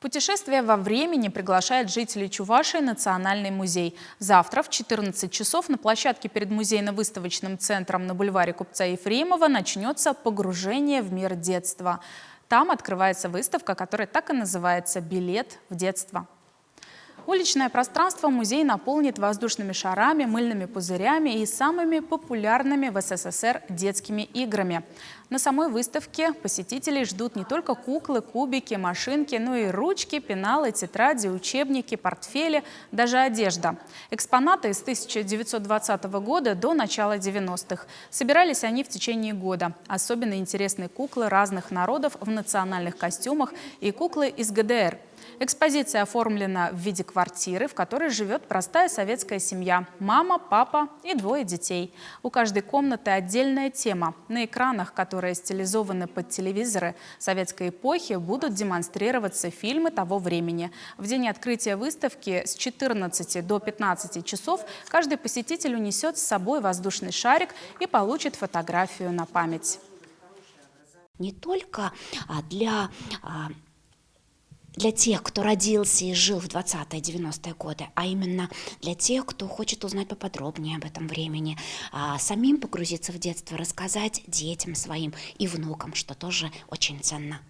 Путешествие во времени приглашает жителей Чувашии Национальный музей. Завтра в 14 часов на площадке перед музейно-выставочным центром на бульваре Купца Ефремова начнется погружение в мир детства. Там открывается выставка, которая так и называется «Билет в детство». Уличное пространство музей наполнит воздушными шарами, мыльными пузырями и самыми популярными в СССР детскими играми. На самой выставке посетителей ждут не только куклы, кубики, машинки, но и ручки, пеналы, тетради, учебники, портфели, даже одежда. Экспонаты с 1920 года до начала 90-х. Собирались они в течение года. Особенно интересны куклы разных народов в национальных костюмах и куклы из ГДР. Экспозиция оформлена в виде квартиры, в которой живет простая советская семья – мама, папа и двое детей. У каждой комнаты отдельная тема. На экранах, которые стилизованы под телевизоры советской эпохи, будут демонстрироваться фильмы того времени. В день открытия выставки с 14 до 15 часов каждый посетитель унесет с собой воздушный шарик и получит фотографию на память. Не только для тех, кто родился и жил в 20-е, 90-е годы, а именно для тех, кто хочет узнать поподробнее об этом времени, самим погрузиться в детство, рассказать детям своим и внукам, что тоже очень ценно.